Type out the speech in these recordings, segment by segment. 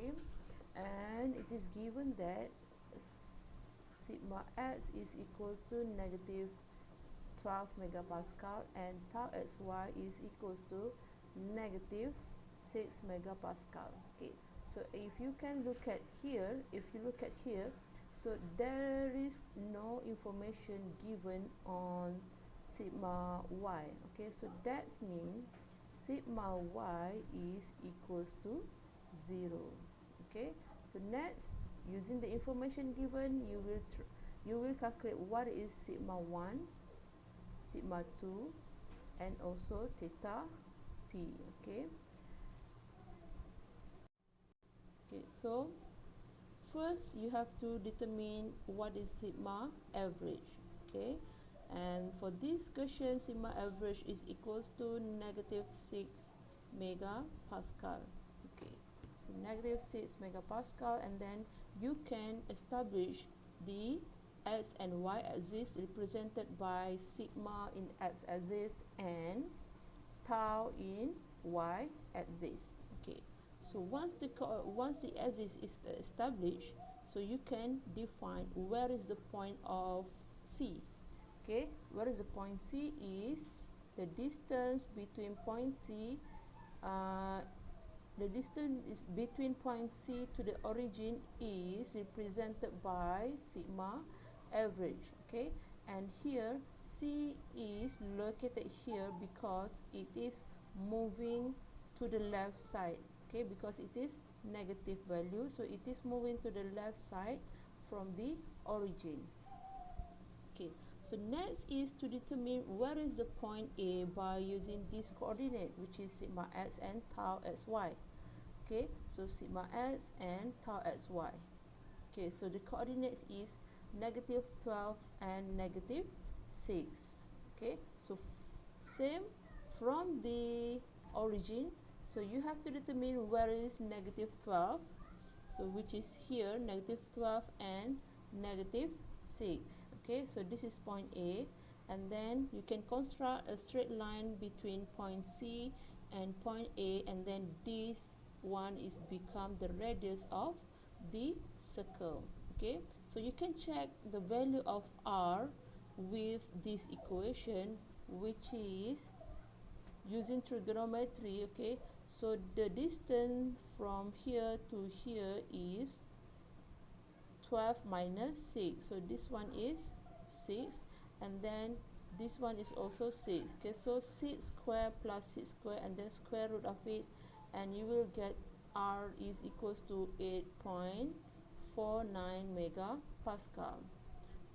okay, and it is given that sigma x is equals to negative 12 megapascal and tau xy is equals to negative 6 megapascal. Okay, so if you can look at here, so there is no information given on sigma y. Okay, so that means sigma y is equals to 0. Okay, so next, using the information given, you will calculate what is sigma 1, sigma 2, and also theta p. Okay, so first you have to determine what is sigma average. Okay, and for this question, sigma average is equals to negative 6 megapascal. Okay, so negative 6 megapascal, and then you can establish the x and y axis represented by sigma in x axis and tau in y axis. Okay, so once the axis is established, so you can define where is the point of C. Okay, where is the point C is the distance between point C, the distance is between point C to the origin is represented by sigma average. Okay, and here C is located here because it is moving to the left side. Okay, because it is negative value, so it is moving to the left side from the origin. Okay, so next is to determine where is the point A by using this coordinate, which is sigma x and tau xy. Okay, so sigma x and tau xy. Okay, so the coordinates is negative 12 and negative 6. Okay, so same from the origin, so you have to determine where is negative 12, so which is here negative 12 and negative 6. Okay, so this is point A, and then you can construct a straight line between point C and point A, and then this one is become the radius of the circle. Okay, so you can check the value of r with this equation, which is using trigonometry. Okay, so the distance from here to here is 12 minus 6, so this one is 6, and then this one is also 6. Okay, so 6 square plus 6 square, and then square root of it, and you will get r is equals to 8.49 megapascal.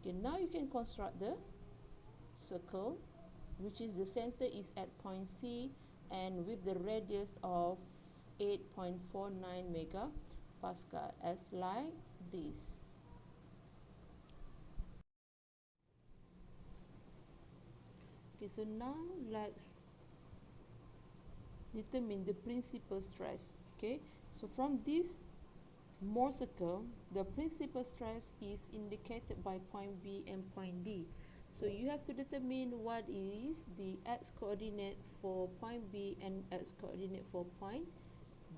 Okay, now you can construct the circle, which is the center is at point C and with the radius of 8.49 megapascal as like this. Okay, so now let's determine the principal stress. Okay, so from this Mohr circle, the principal stress is indicated by point B and point D. So you have to determine what is the x coordinate for point B and x coordinate for point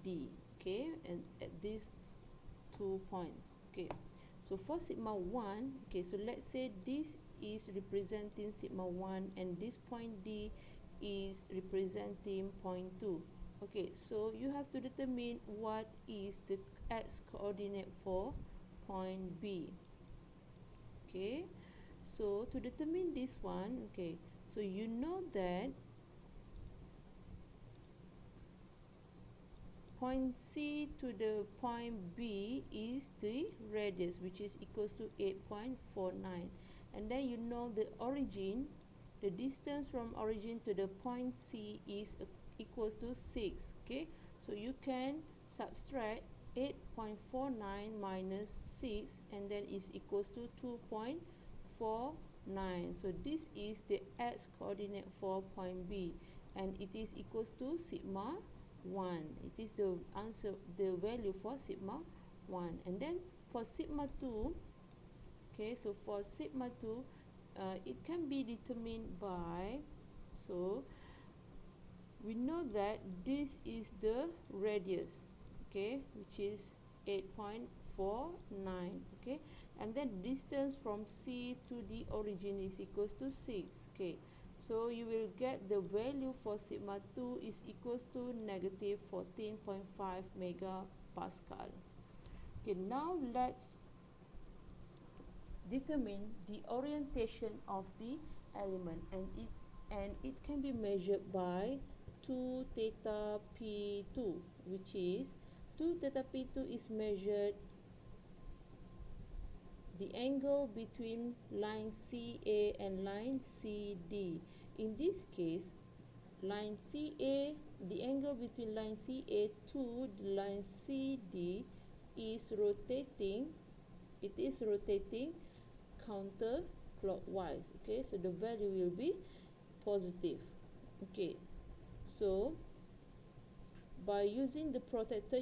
D. Okay, and at these 2 points. Okay, so for sigma 1, okay, so let's say this is representing sigma 1 and this point D is representing point 2. Okay, so you have to determine what is the x coordinate for point B. Okay, so to determine this one, okay, so you know that point C to the point B is the radius, which is equals to 8.49, and then you know the origin, the distance from origin to the point C is equals to 6. Okay, so you can subtract 8.49 minus 6, and then is equals to 2.49. so this is the x coordinate for point B, and it is equals to sigma 1. It is the answer, the value for sigma 1. And then for sigma 2, okay, so for sigma 2, it can be determined by, so we know that this is the radius, okay, which is 8.49. Okay, and then distance from C to the origin is equals to 6. Okay, so you will get the value for sigma 2 is equals to negative 14.5 megapascal. Okay, now let's determine the orientation of the element, and it can be measured by 2 theta p2, which is 2 theta p2 is measured the angle between line CA and line CD. In this case, line CA, the angle between line CA to the line CD is rotating. It is rotating counterclockwise. Okay, so the value will be positive. Okay, so by using the protector,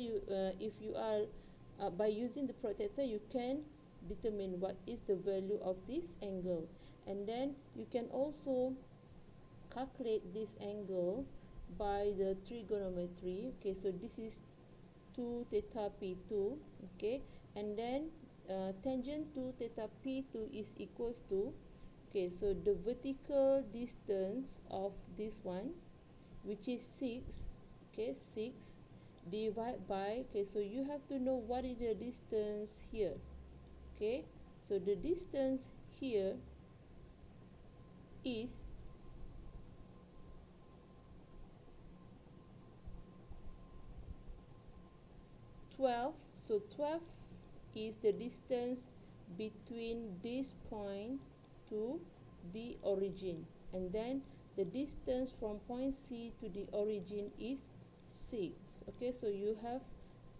by using the protector, you can determine what is the value of this angle, and then you can also calculate this angle by the trigonometry. Okay, so this is 2 theta p2. Okay, and then tangent to theta p2 is equals to, okay, so the vertical distance of this one, which is 6. Okay, 6 divided by, okay, so you have to know what is the distance here. Okay, so the distance here is 12. So 12 is the distance between this point to the origin, and then the distance from point C to the origin is 6. Okay, so you have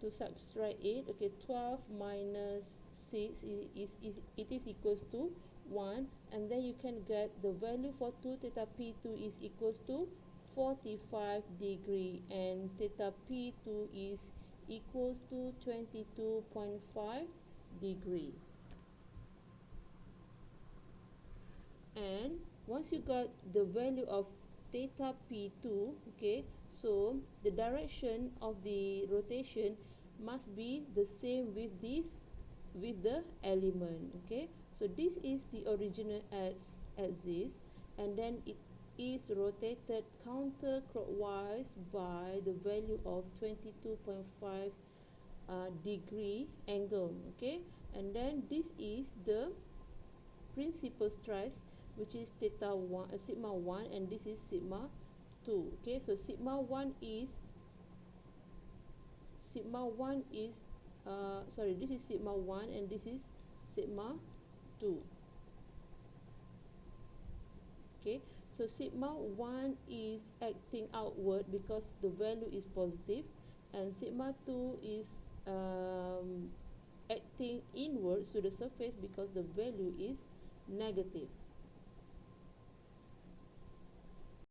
to subtract it. Okay, 12 minus 6 is equals to 1, and then you can get the value for 2 theta p2 is equals to 45 degree, and theta p2 is equals to 22.5 degree. And once you got the value of theta p2, okay, so the direction of the rotation must be the same with this, with the element. Okay, so this is the original axis, and then it is rotated counterclockwise by the value of 22.5 degree angle. Okay, and then this is the principal stress, which is theta 1, sigma 1, and this is sigma 2. Okay, so sigma 1 is sorry, this is sigma 1 and this is sigma 2. Okay, so sigma 1 is acting outward because the value is positive, and sigma 2 is acting inwards to the surface because the value is negative.